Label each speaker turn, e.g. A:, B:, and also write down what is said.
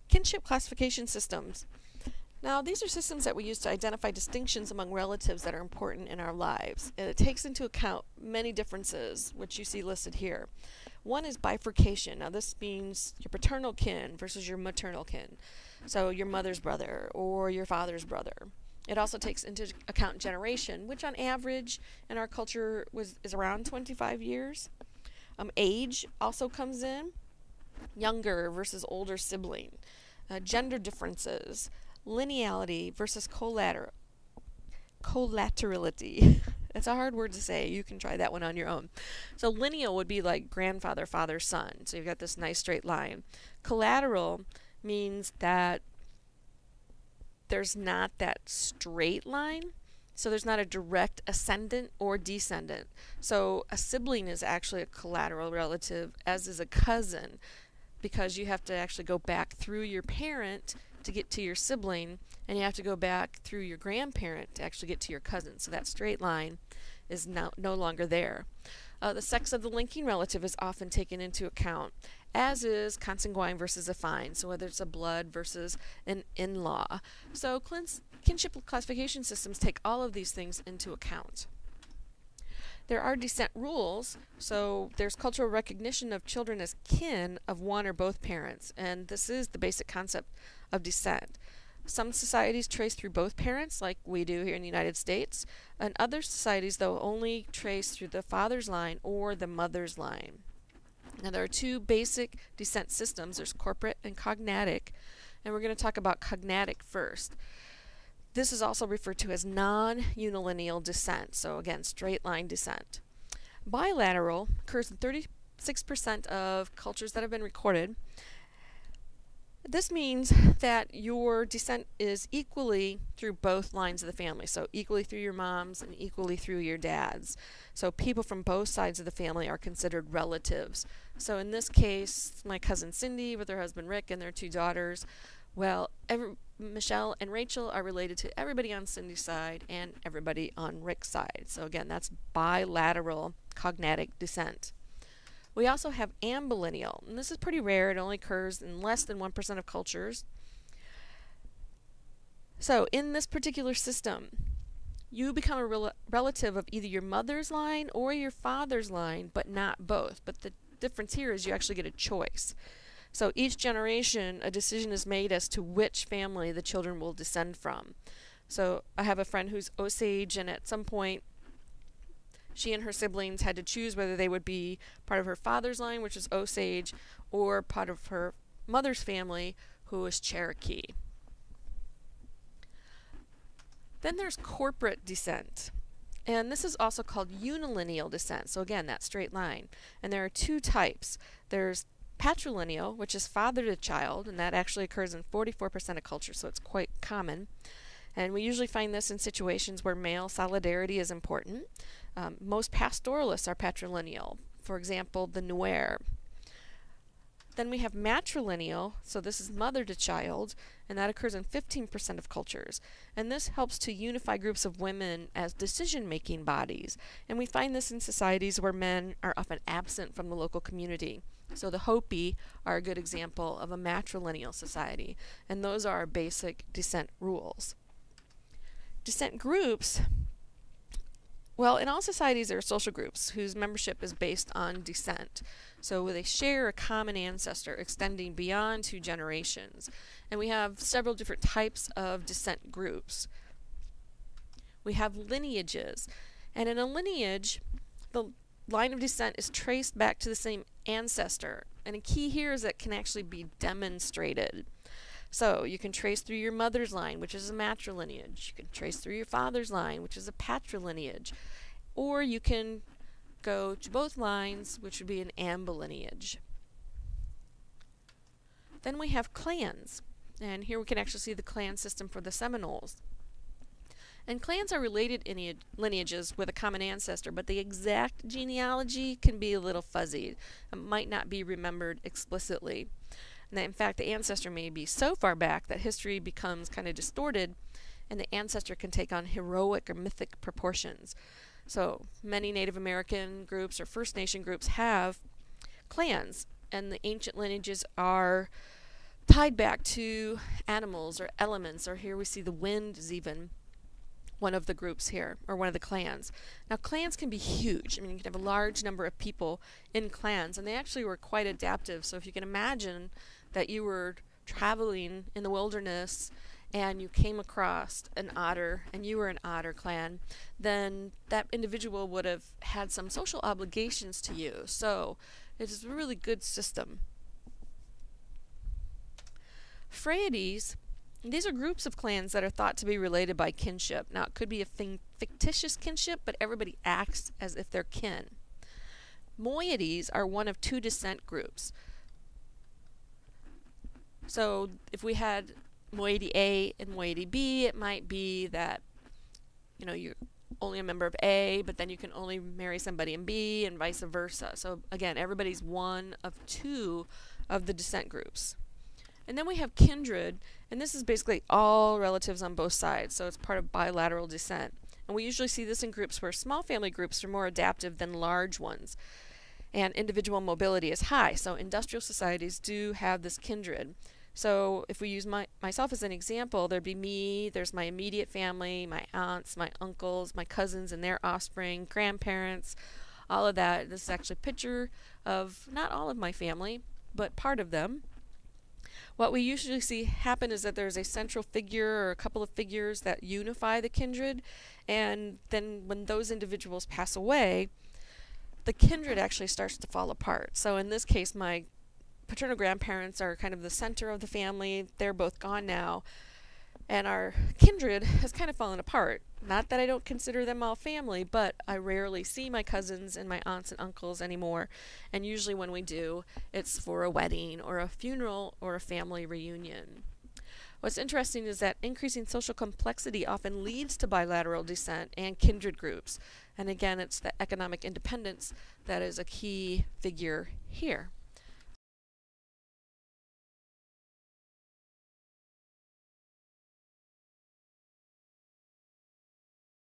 A: Kinship classification systems. Now, these are systems that we use to identify distinctions among relatives that are important in our lives. And it takes into account many differences, which you see listed here. One is bifurcation. Now, this means your paternal kin versus your maternal kin. So, your mother's brother or your father's brother. It also takes into account generation, which on average in our culture is around 25 years. Age also comes in. Younger versus older sibling. Gender differences. Lineality versus collaterality. It's a hard word to say. You can try that one on your own. So lineal would be like grandfather, father, son. So you've got this nice straight line. Collateral means that there's not that straight line. So there's not a direct ascendant or descendant. So a sibling is actually a collateral relative, as is a cousin, because you have to actually go back through your parent to get to your sibling, and you have to go back through your grandparent to actually get to your cousin. So that straight line is no longer there. The sex of the linking relative is often taken into account, as is consanguine versus affine, so whether it's a blood versus an in-law. So kinship classification systems take all of these things into account. There are descent rules, so there's cultural recognition of children as kin of one or both parents, and this is the basic concept of descent. Some societies trace through both parents, like we do here in the United States, and other societies, though, only trace through the father's line or the mother's line. Now, there are two basic descent systems. There's corporate and cognatic, and we're going to talk about cognatic first. This is also referred to as non-unilineal descent, so again, straight line descent. Bilateral occurs in 36% of cultures that have been recorded. This means that your descent is equally through both lines of the family, so equally through your moms and equally through your dads. So people from both sides of the family are considered relatives. So in this case, my cousin Cindy with her husband Rick and their two daughters, well, Michelle and Rachel are related to everybody on Cindy's side and everybody on Rick's side. So again, that's bilateral cognatic descent. We also have ambilineal, and this is pretty rare. It only occurs in less than 1% of cultures. So in this particular system, you become a relative of either your mother's line or your father's line, but not both. But the difference here is you actually get a choice. So each generation, a decision is made as to which family the children will descend from. So I have a friend who's Osage, and at some point, she and her siblings had to choose whether they would be part of her father's line, which is Osage, or part of her mother's family, who is Cherokee. Then there's corporate descent. And this is also called unilineal descent. So again, that straight line. And there are two types. There's patrilineal, which is father to child, and that actually occurs in 44% of culture, so it's quite common. And we usually find this in situations where male solidarity is important. Most pastoralists are patrilineal, for example, the Nuer. Then we have matrilineal, so this is mother to child, and that occurs in 15% of cultures. And this helps to unify groups of women as decision-making bodies. And we find this in societies where men are often absent from the local community. So the Hopi are a good example of a matrilineal society, and those are our basic descent rules. Descent groups, well, in all societies there are social groups whose membership is based on descent. So they share a common ancestor extending beyond 2 generations. And we have several different types of descent groups. We have lineages, and in a lineage, the line of descent is traced back to the same ancestor, and a key here is that it can actually be demonstrated. So you can trace through your mother's line, which is a matrilineage. You can trace through your father's line, which is a patrilineage, or you can go to both lines, which would be an ambilineage. Then we have clans, and here we can actually see the clan system for the Seminoles. And clans are related lineages with a common ancestor, but the exact genealogy can be a little fuzzy. It might not be remembered explicitly. And that in fact, the ancestor may be so far back that history becomes kind of distorted, and the ancestor can take on heroic or mythic proportions. So many Native American groups or First Nation groups have clans, and the ancient lineages are tied back to animals or elements, or here we see the wind is even one of the groups here, or one of the clans. Now, clans can be huge. I mean, you can have a large number of people in clans, and they actually were quite adaptive. So if you can imagine that you were traveling in the wilderness and you came across an otter and you were an otter clan, then that individual would have had some social obligations to you. So it is a really good system. Pleiades, these are groups of clans that are thought to be related by kinship. Now, it could be a fictitious kinship, but everybody acts as if they're kin. Moieties are one of two descent groups. So if we had moiety A and moiety B, it might be that, you know, you're only a member of A, but then you can only marry somebody in B, and vice versa. So again, everybody's one of two of the descent groups. And then we have kindred, and this is basically all relatives on both sides, so it's part of bilateral descent. And we usually see this in groups where small family groups are more adaptive than large ones, and individual mobility is high. So industrial societies do have this kindred. So if we use myself as an example, there'd be me, there's my immediate family, my aunts, my uncles, my cousins and their offspring, grandparents, all of that. This is actually a picture of not all of my family, but part of them. What we usually see happen is that there's a central figure or a couple of figures that unify the kindred, and then when those individuals pass away, the kindred actually starts to fall apart. So in this case, my paternal grandparents are kind of the center of the family. They're both gone now, and our kindred has kind of fallen apart. Not that I don't consider them all family, but I rarely see my cousins and my aunts and uncles anymore, and usually when we do, it's for a wedding or a funeral or a family reunion. What's interesting is that increasing social complexity often leads to bilateral descent and kindred groups, and again, it's the economic independence that is a key figure here.